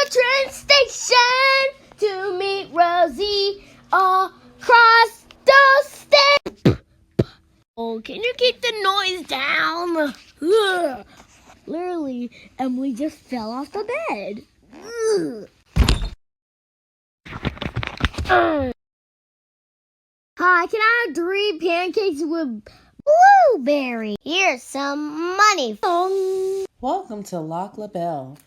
train station to meet Rosie across the state. Oh, can you keep the noise down? Ugh. Literally, Emily just fell off the bed. Hi, can I have 3 pancakes with blueberry? Here's some money. Welcome to Lock LaBelle.